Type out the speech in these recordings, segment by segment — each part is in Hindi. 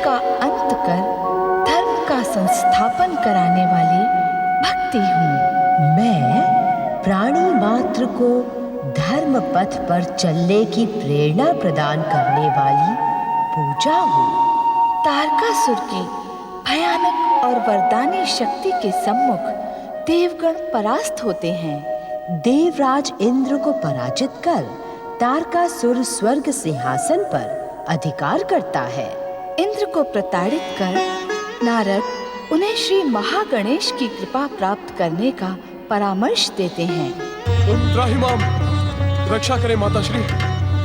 का अंत कर धर्म का संस्थापन कराने वाली भक्ति हूँ। मैं प्राणी मात्र को धर्म पथ पर चलने की प्रेरणा प्रदान करने वाली पूजा हूँ। तारकासुर की भयानक और वरदानी शक्ति के सम्मुख देवगण परास्त होते हैं। देवराज इंद्र को पराजित कर तारकासुर स्वर्ग सिंहासन पर अधिकार करता है। इंद्र को प्रताड़ित कर नारद उन्हें श्री महागणेश की कृपा प्राप्त करने का परामर्श देते हैं। त्राहिमाम रक्षा करें माता श्री,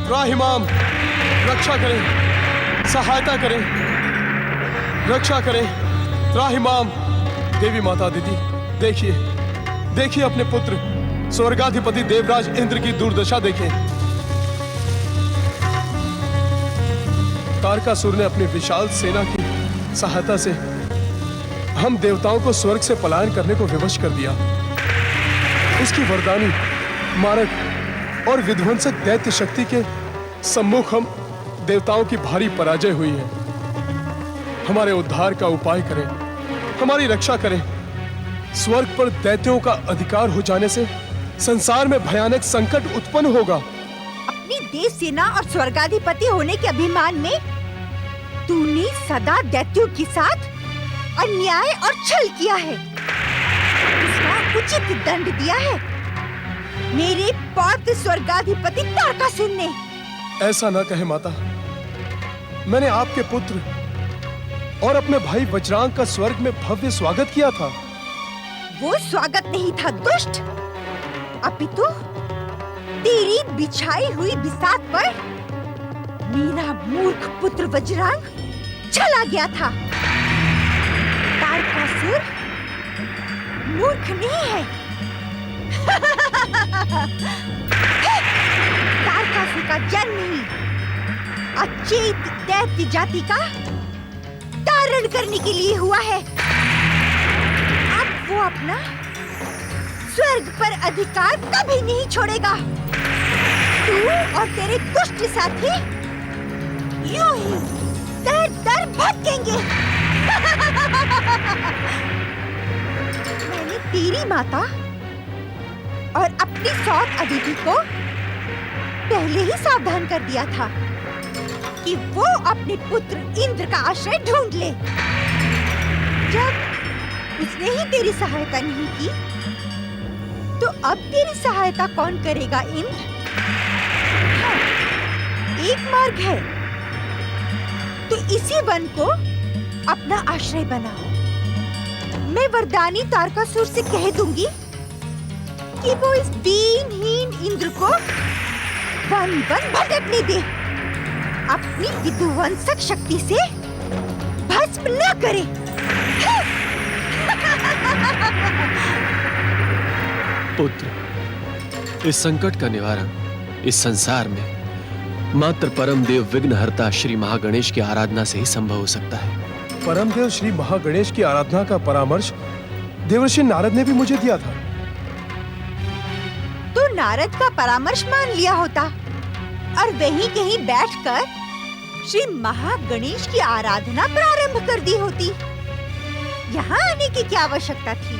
त्राहिमाम रक्षा करें, सहायता करें, रक्षा करें, त्राहिमाम। देवी माता दीदी, देखिए देखिए अपने पुत्र स्वर्गाधिपति देवराज इंद्र की दुर्दशा देखें। तारकासुर ने अपनी विशाल सेना की सहायता से हम देवताओं को स्वर्ग से पलायन करने को विवश कर दिया। उसकी वरदानी, मारक और विध्वंसक दैत्य शक्ति के सम्मुख हम देवताओं की भारी पराजय हुई है। हमारे उद्धार का उपाय करें, हमारी रक्षा करें। स्वर्ग पर दैत्यों का अधिकार हो जाने से संसार में भयानक संकट उत्पन्न होगा। अपनी देव सेना और स्वर्गाधिपति होने के अभिमान में तूने सदा दैत्यों के साथ अन्याय और छल किया है। उसका उचित दंड दिया है मेरे पौत्र स्वर्गाधिपति तारकासुर ने। ऐसा न कहे माता, मैंने आपके पुत्र और अपने भाई वज्रांग का स्वर्ग में भव्य स्वागत किया था। वो स्वागत नहीं था दुष्ट, अपितु तेरी बिछाई हुई बिसात पर मेरा मूर्ख पुत्र वज्रांग चला गया था। तारकासुर मूर्ख नहीं है। तारकासुर का जन्म ही अचेत दैत्य जाति का तारण करने के लिए हुआ है। अब वो अपना स्वर्ग पर अधिकार कभी नहीं छोड़ेगा। तू और तेरे दुष्ट साथी यूं ही दर दर भटकेंगे। मैंने तेरी माता और अपनी सौत अदिति को पहले ही सावधान कर दिया था कि वो अपने पुत्र इंद्र का आश्रय ढूंढ ले। जब उसने ही तेरी सहायता नहीं की, तो अब तेरी सहायता कौन करेगा इंद्र? हाँ, एक मार्ग है, तो इसी वन को अपना आश्रय बनाओ। मैं वरदानी तारकासुर से कह दूंगी कि वो इस दीनहीन इंद्र को वन वन भटकने दे, अपनी विध्वंसक शक्ति से भस्म न करे। पुत्र, इस संकट का निवारण इस संसार में मात्र परम देव विघ्नहर्ता श्री महागणेश की आराधना से ही संभव हो सकता है। परम देव श्री महागणेश की आराधना का परामर्श देवर्षि नारद ने भी मुझे दिया था। तो नारद का परामर्श मान लिया होता और वहीं कहीं बैठकर श्री महागणेश की आराधना प्रारंभ कर दी होती। यहाँ आने की क्या आवश्यकता थी?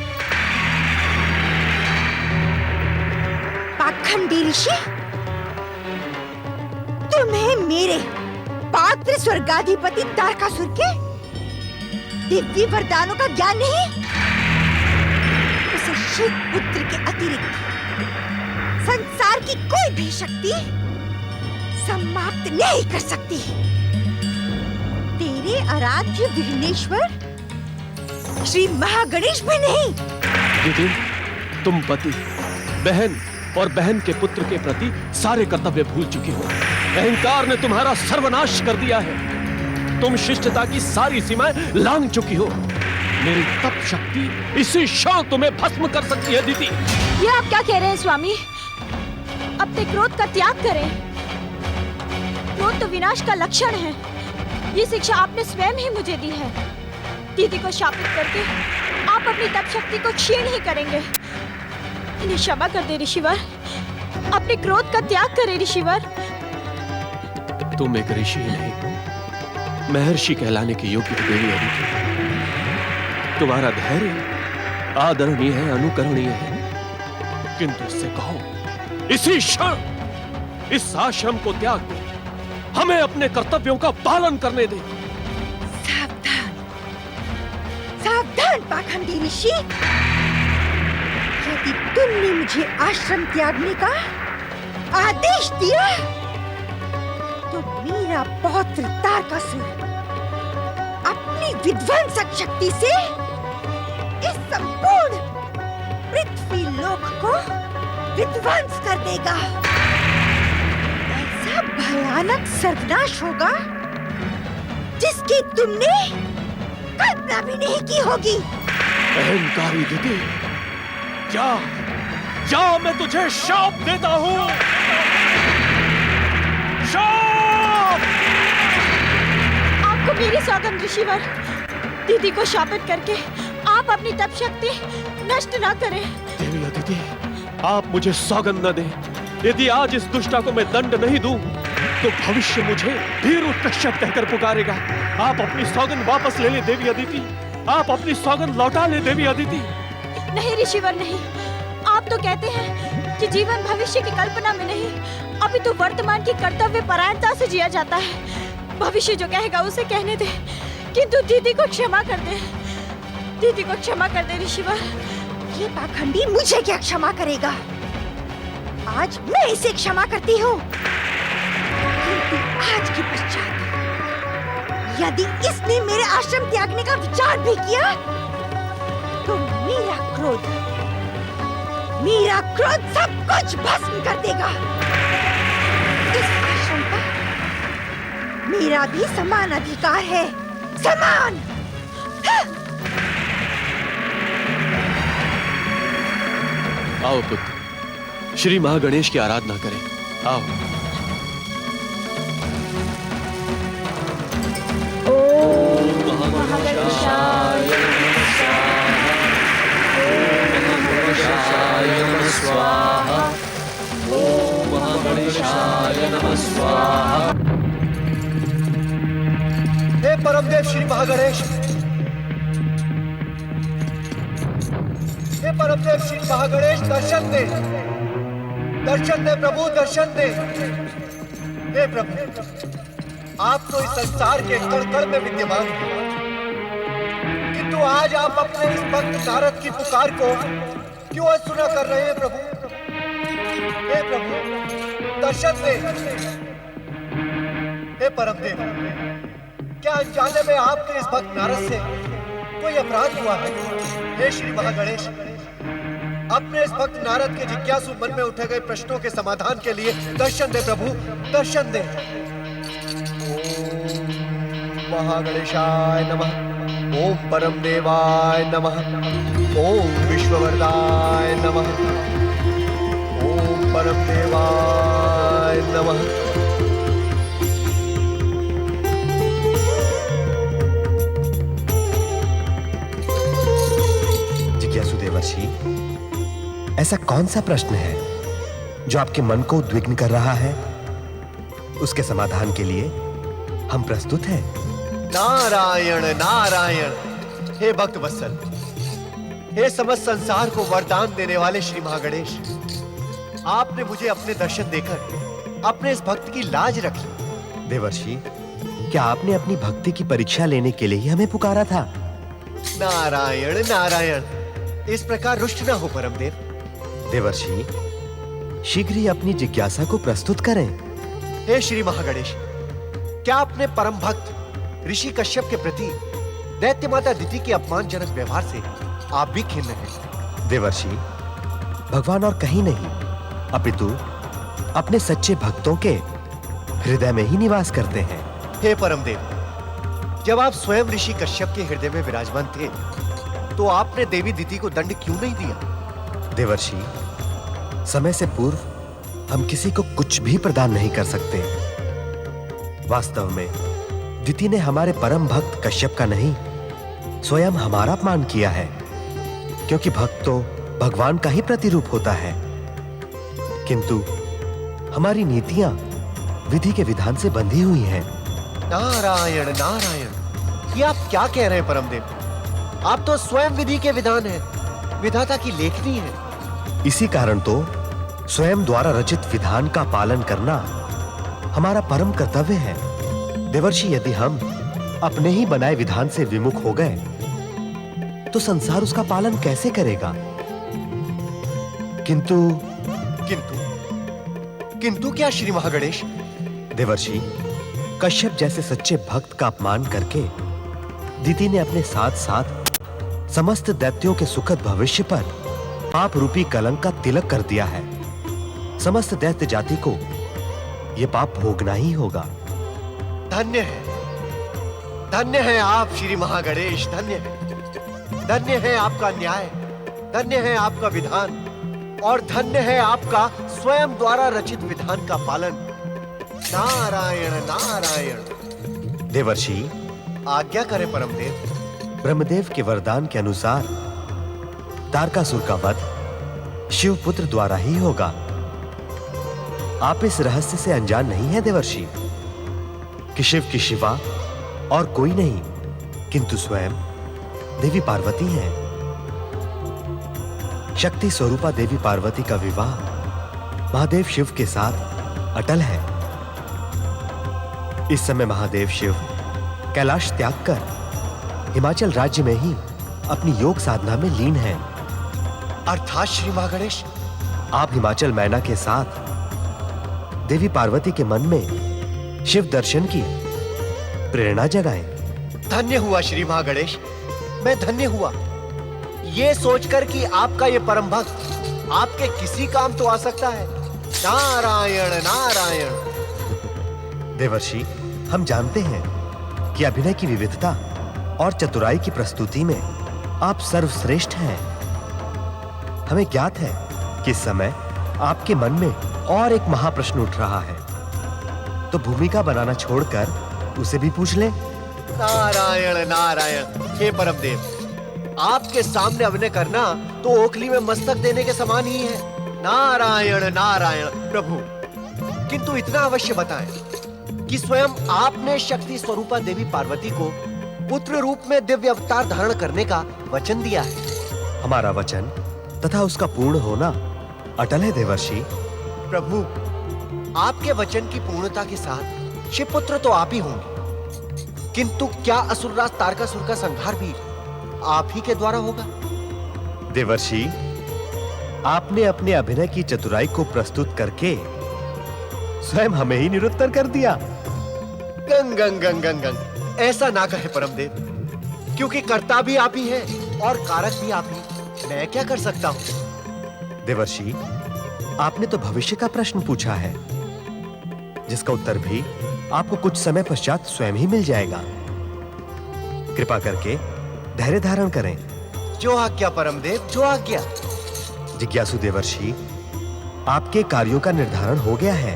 पाखंडी ऋषि, तुम्हें मेरे पात्र स्वर्गाधिपति तारकासुर के दिव्य वरदानों का ज्ञान नहीं? उसे शिव पुत्र के अतिरिक्त संसार की कोई भी शक्ति समाप्त नहीं कर सकती। तेरे आराध्य विघ्नेश्वर श्री महागणेश भी नहीं। दीदी, तुम पति, बहन और बहन के पुत्र के प्रति सारे कर्तव्य भूल चुकी हो। अहंकार ने तुम्हारा सर्वनाश कर दिया है। तुम शिष्टता की सारी सीमाएं लांघ चुकी हो। मेरी तप शक्ति इसी क्षण तुम्हें भस्म कर सकती है दीदी। ये आप क्या कह रहे हैं स्वामी? अपने क्रोध का त्याग करें। क्रोध तो विनाश का लक्षण है। ये शिक्षा आपने स्वयं ही मुझे दी है। दीदी को शापित करके आप अपनी तप शक्ति को क्षीण ही करेंगे। इन्हें क्षमा कर दे ऋषिवर। अपने क्रोध का त्याग करें ऋषिवर। तुम एक ऋषि नहीं, महर्षि कहलाने के योग्य हो देवी अदिति। तुम्हारा धैर्य आदरणीय है, अनुकरणीय है, किंतु इससे कहो इसी क्षण इस आश्रम को त्याग दे, हमें अपने कर्तव्यों का पालन करने दे। सावधान, सावधान पाखंडी ऋषि। यदि तुमने मुझे आश्रम त्यागने का आदेश दिया तो मेरा पौत्र तारकासुर अपनी विध्वंसक शक्ति से इस संपूर्ण पृथ्वी लोक को विध्वंस कर देगा। ऐसा भयानक सर्वनाश होगा जिसकी तुमने कल्पना भी नहीं की होगी। अहंकारी दिति, जा मैं तुझे शाप देता हूं। शाप! आपको मेरी सौगंध ऋषिवर, दीदी को शापित करके आप अपनी तप शक्ति नष्ट ना करें। देवी अदिति, आप मुझे सौगंध न दें। यदि आज इस दुष्टा को मैं दंड नहीं दूं, तो भविष्य मुझे धीरू कश्यप कहकर पुकारेगा। आप अपनी सौगंध वापस ले ले देवी अदिति, आप अपनी सौगंध लौटा ले देवी अदिति। नहीं ऋषिवर नहीं, आप तो कहते हैं कि जीवन भविष्य की कल्पना में नहीं, अभी तो वर्तमान की कर्तव्य परायणता से जिया जाता है। भविष्य जो कहेगा उसे कहने दे, किंतु दीदी को क्षमा कर दे, दीदी को क्षमा कर दे ऋषिवर। ये पाखंडी मुझे क्या क्षमा करेगा? आज मैं इसे क्षमा करती हूँ, किंतु आज के पश्चात यदि इसने मेरे आश्रम त्यागने का विचार भी किया तो मेरा क्रोध सब कुछ भस्म कर देगा। इस आश्रम पर मेरा भी समान अधिकार है, समान। आओ पुत्र, श्री महागणेश की आराधना करें। आओ। महागणेशाय नमः स्वाहा। ओम महागणेशाय नमः स्वाहा। हे परमदेव श्री महागणेश, हे परमदेव श्री महागणेश, दर्शन दे, दर्शन दे प्रभु, दर्शन दे। हे प्रभु, आप तो इस संसार के कण कण में विद्यमान हैं, किंतु आज आप अपने इस भक्त नारद की पुकार को क्यों अनसुना कर रहे हैं प्रभु? हे प्रभु, दर्शन दे। हे परमदेव, क्या अनजाने में आपके इस भक्त नारद से कोई अपराध हुआ है? हे श्री महागणेश, अपने इस भक्त नारद के जिज्ञासु मन में उठे गए प्रश्नों के समाधान के लिए दर्शन दे प्रभु, दर्शन दे। ओम महागणेशाय नमः, ओम परम देवाय नमः, ओम विश्ववरदाय नमः, ओम परम देवाय नमः। जिज्ञासु देवर्षि, ऐसा कौन सा प्रश्न है जो आपके मन को उद्विग्न कर रहा है? उसके समाधान के लिए हम प्रस्तुत हैं। नारायण नारायण। हे भक्त वत्सल, हे समस्त संसार को वरदान देने वाले श्री महागणेश, आपने मुझे अपने दर्शन देकर अपने इस भक्त की लाज रख ली। देवर्षि, क्या आपने अपनी भक्ति की परीक्षा लेने के लिए ही हमें पुकारा था? नारायण नारायण, इस प्रकार रुष्ट न हो परमदेव। देवर्षि, शीघ्र ही अपनी जिज्ञासा को प्रस्तुत करें। हे श्री महागणेश, क्या अपने परम भक्त ऋषि कश्यप के प्रति दैत्य माता दिति के अपमानजनक व्यवहार से आप भी खिन्न हैं? देवर्षि, भगवान और कहीं नहीं अपितु अपने सच्चे भक्तों के हृदय में ही निवास करते हैं। हे परमदेव, जब आप स्वयं ऋषि कश्यप के हृदय में विराजमान थे तो आपने देवी दिति को दंड क्यों नहीं दिया? देवर्षि, समय से पूर्व हम किसी को कुछ भी प्रदान नहीं कर सकते। वास्तव में दिति ने हमारे परम भक्त कश्यप का नहीं, स्वयं हमारा अपमान किया है, क्योंकि भक्त तो भगवान का ही प्रतिरूप होता है। किंतु हमारी नीतियां विधि के विधान से बंधी हुई हैं। नारायण नारायण, ये आप क्या कह रहे हैं परमदेव? आप तो स्वयं विधि के विधान हैं, विधाता की लेखनी है। इसी कारण तो स्वयं द्वारा रचित विधान का पालन करना हमारा परम कर्तव्य है। देवर्षि, यदि हम अपने ही बनाए विधान से विमुख हो गए तो संसार उसका पालन कैसे करेगा? किंतु किंतु क्या श्री महागणेश? देवर्षि, कश्यप जैसे सच्चे भक्त का अपमान करके दीति ने अपने साथ साथ समस्त दैत्यों के सुखद भविष्य पर पाप रूपी कलंक का तिलक कर दिया है। समस्त दैत्य जाति को यह पाप भोगना ही होगा। धन्य है आप श्री महागणेश, धन्य है आपका न्याय, धन्य है आपका विधान, और धन्य है आपका स्वयं द्वारा रचित विधान का पालन। नारायण नारायण। देवर्षि, आज्ञा करें परमदेव। ब्रह्मदेव के वरदान के अनुसार तारकासुर का वध शिवपुत्र द्वारा ही होगा। आप इस रहस्य से अनजान नहीं है देवर्षि कि शिव की शिवा और कोई नहीं किंतु स्वयं देवी पार्वती हैं। शक्ति स्वरूपा देवी पार्वती का विवाह महादेव शिव के साथ अटल है। इस समय महादेव शिव कैलाश त्याग कर हिमाचल राज्य में ही अपनी योग साधना में लीन हैं। अर्थात श्री महागणेश, आप हिमाचल मैना के साथ देवी पार्वती के मन में शिव दर्शन की प्रेरणा जगाएं। धन्य हुआ श्री महागणेश, मैं धन्य हुआ ये सोचकर कि आपका ये परम भक्त आपके किसी काम तो आ सकता है। नारायण नारायण। देवर्षि, हम जानते हैं कि अभिनय की विविधता और चतुराई की प्रस्तुति में आप सर्वश्रेष्ठ हैं। हमें ज्ञात है कि इस समय आपके मन में और एक महाप्रश्न उठ रहा है, तो भूमिका बनाना छोड़कर उसे भी पूछ लें। नारायण नारायण। हे परमदेव, आपके सामने अभिनय करना तो ओखली में मस्तक देने के समान ही है। नारायण नारायण। प्रभु, किंतु इतना अवश्य बताएं कि स्वयं आपने शक्ति स्वरूपा देवी पार्वती को पुत्र रूप में दिव्य अवतार धारण करने का वचन दिया है। हमारा वचन तथा उसका पूर्ण होना अटल है देवर्षि। प्रभु, आपके वचन की पूर्णता के साथ शिवपुत्र तो आप ही होंगे, किंतु क्या असुरराज तारकासुर का संहार भी आप ही के द्वारा होगा? देवर्षि, आपने अपने अभिनय की चतुराई को प्रस्तुत करके स्वयं हमें ही निरुत्तर कर दिया। गंग गंग गंग गंग गंग। ऐसा ना कहे परमदेव, क्योंकि कर्ता भी आप ही है और कारक भी आप ही। मैं क्या कर सकता हूं? देवर्षि, आपने तो भविष्य का प्रश्न पूछा है, जिसका उत्तर भी आपको कुछ समय पश्चात स्वयं ही मिल जाएगा। कृपा करके धैर्य धारण करें। जो आज्ञा परमदेव, जो आज्ञा। जिज्ञासु देवर्षि, आपके कार्यों का निर्धारण हो गया है।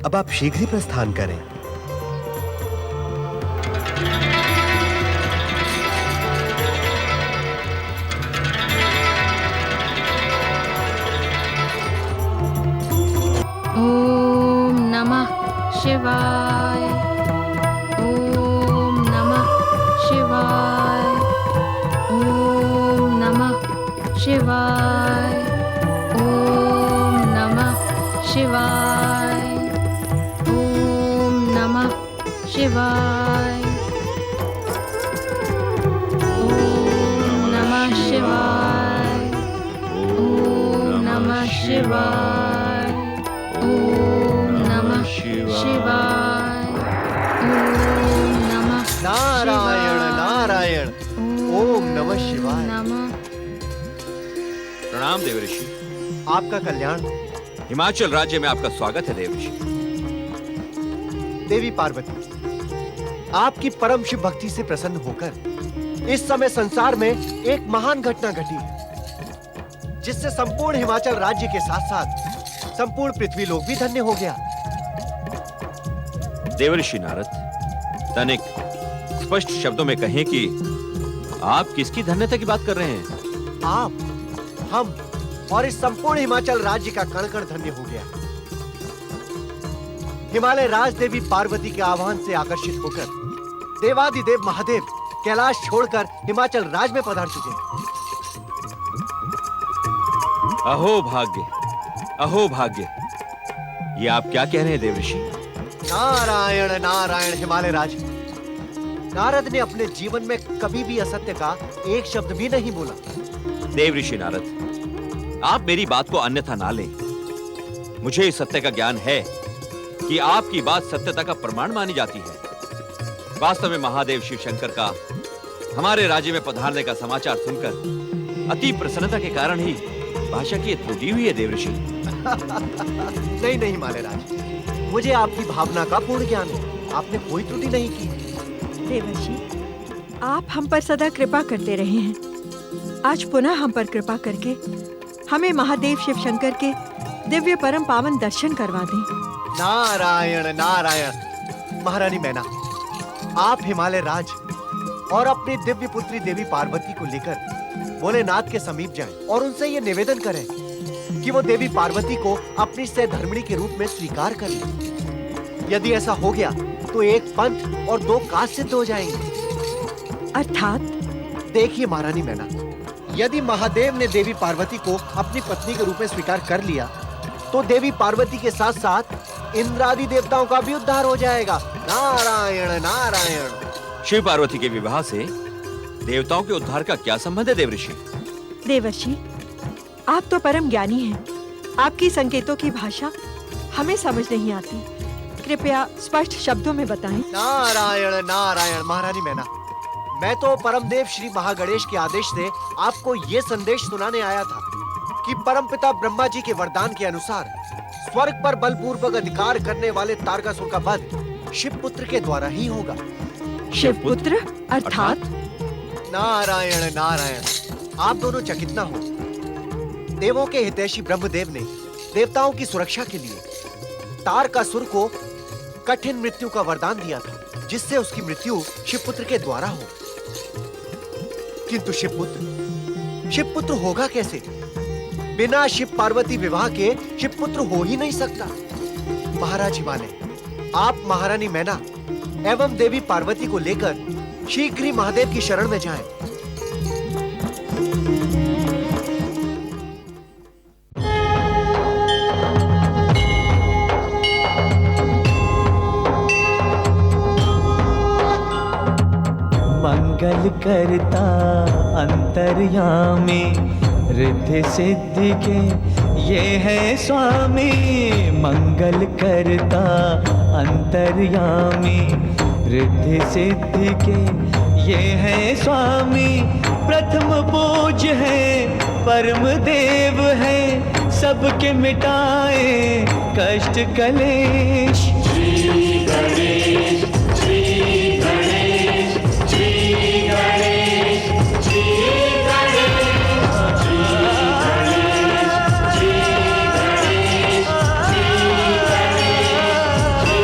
अब आप शीघ्र ही प्रस्थान करें। ओम नमः शिवाय। ओम नमः शिवाय। ओम नमः शिवाय। ओम नमः शिवाय। ओम नमः शिवाय। ओम नमः शिवाय। ओम नमः शिवाय। ओम नमः शिवाय। ओम नमः नारायण नारायण। ओम नमः शिवाय। प्रणाम देवर्षि। आपका कल्याण। हिमाचल राज्य में आपका स्वागत है देवर्षि। देवी पार्वती, आपकी परम शिव भक्ति से प्रसन्न होकर इस समय संसार में एक महान घटना घटी है, जिससे संपूर्ण हिमाचल राज्य के साथ साथ संपूर्ण पृथ्वी लोक भी धन्य हो गया। देवर्षि नारद, तनिक स्पष्ट शब्दों में कहें कि आप किसकी धन्यता की बात कर रहे हैं? आप, हम और इस संपूर्ण हिमाचल राज्य का कण कण धन्य हो गया। हिमालय राज देवी पार्वती के आह्वान से आकर्षित होकर देवादिदेव महादेव कैलाश छोड़कर हिमाचल राज में पधार चुके हैं। अहो भाग्य, अहो भाग्य। ये आप क्या कह रहे हैं देवऋषि? नारायण नारायण हिमालय राज। नारद ने अपने जीवन में कभी भी असत्य का एक शब्द भी नहीं बोला। देवऋषि नारद, आप मेरी बात को अन्यथा ना लें। मुझे इस सत्य का ज्ञान है कि आपकी बात सत्यता का प्रमाण मानी जाती है। वास्तव में महादेव शिव शंकर का हमारे राज्य में पधारने का समाचार सुनकर अति प्रसन्नता के कारण ही भाषा की त्रुटि हुई है देवऋषि। नहीं नहीं हिमालय राज, मुझे आपकी भावना का पूर्ण ज्ञान है। आपने कोई त्रुटि नहीं की। देवर्षि, आप हम पर सदा कृपा करते रहे हैं। आज पुनः हम पर कृपा करके हमें महादेव शिव शंकर के दिव्य परम पावन दर्शन करवा दें। नारायण नारायण। महारानी मैना, आप हिमालय राज और अपनी दिव्य पुत्री देवी पार्वती को लेकर भोलेनाथ के समीप जाएं और उनसे ये निवेदन करें कि वो देवी पार्वती को अपनी सहधर्मिणी के रूप में स्वीकार कर लें। यदि ऐसा हो गया तो एक पंथ और दो काज सिद्ध हो जाएंगे। अर्थात? देखिए महारानी मैना, यदि महादेव ने देवी पार्वती को अपनी पत्नी के रूप में स्वीकार कर लिया तो देवी पार्वती के साथ साथ इंद्रादि देवताओं का भी उद्धार हो जाएगा। नारायण नारायण। शिव पार्वती के विवाह से देवताओं के उद्धार का क्या संबंध है देवऋषि? देवर्षि, आप तो परम ज्ञानी हैं। आपकी संकेतों की भाषा हमें समझ नहीं आती। कृपया स्पष्ट शब्दों में बताएं। नारायण नारायण। महारानी मैना, मैं तो परमदेव श्री महागणेश के आदेश से आपको ये संदेश सुनाने आया था कि परमपिता ब्रह्मा जी के वरदान के अनुसार स्वर्ग पर बलपूर्वक अधिकार करने वाले तारकासुर का वध शिवपुत्र के द्वारा ही होगा। शिवपुत्र अर्थात? नारायण नारायण। आप दोनों चकित न हो। देवों के हितैषी ब्रह्मदेव ने देवताओं की सुरक्षा के लिए तारकासुर को कठिन मृत्यु का वरदान दिया था, जिससे उसकी मृत्यु शिवपुत्र के द्वारा हो। किंतु शिवपुत्र होगा कैसे? बिना शिव पार्वती विवाह के शिवपुत्र हो ही नहीं सकता। महाराज हिमालय, आप महारानी मैना एवं देवी पार्वती को लेकर शीघ्र ही महादेव की शरण में जाएं। मंगल करता अंतर्यामी, रिद्धि सिद्धि के ये है स्वामी। मंगल करता अंतर्यामी, रिद्धि सिद्धि के ये है स्वामी। प्रथम पूज्य है, परम देव है, सबके मिटाए कष्ट कलेश। श्री गणेश, श्री गणेश, श्री गणेश, श्री गणेश, श्री गणेश, श्री गणेश, श्री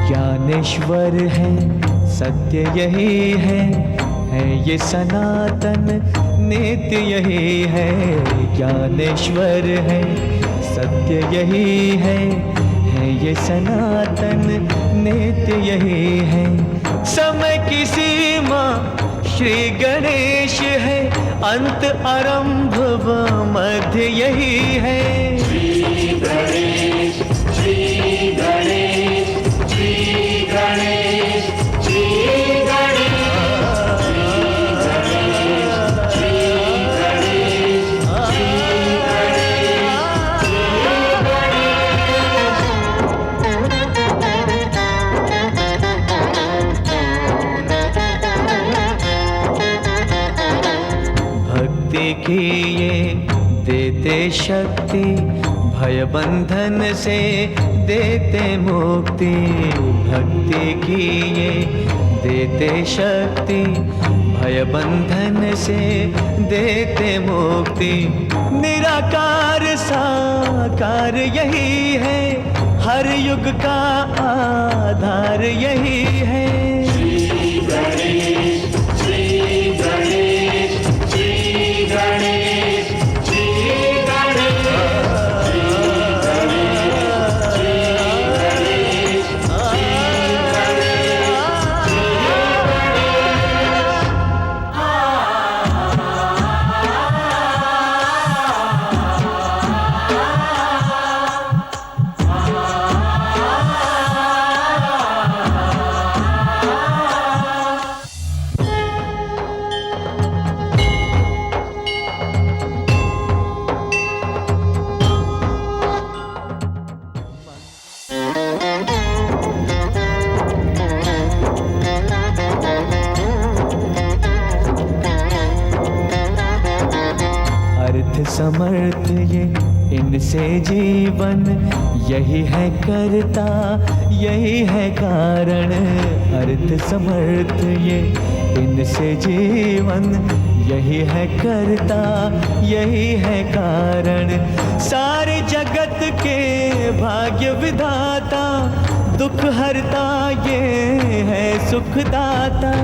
ज्ञानेश्वर है, सत्य यही है ये सनातन नित्य यही है। ज्ञानेश्वर है, सत्य यही है ये सनातन नित्य यही है। समय की सीमा श्री गणेश है, अंत आरंभ व मध्य यही है। श्री गणेश, श्री गणेश, श्री गणेश, श्री गणेश, श्री गणेश, श्री गणेश। भक्ति की ये देते शक्ति, भय बंधन से देते मुक्ति। भक्ति की ये देते शक्ति, भय बंधन से देते मुक्ति। निराकार साकार यही है, हर युग का आधार यही है। श्री गणेश, अर्थ समर्थ ये इनसे जीवन, यही है करता यही है कारण। अर्थ समर्थ ये इनसे जीवन, यही है करता यही है कारण। सारे जगत के भाग्य विधाता, दुख हरता ये है सुखदाता।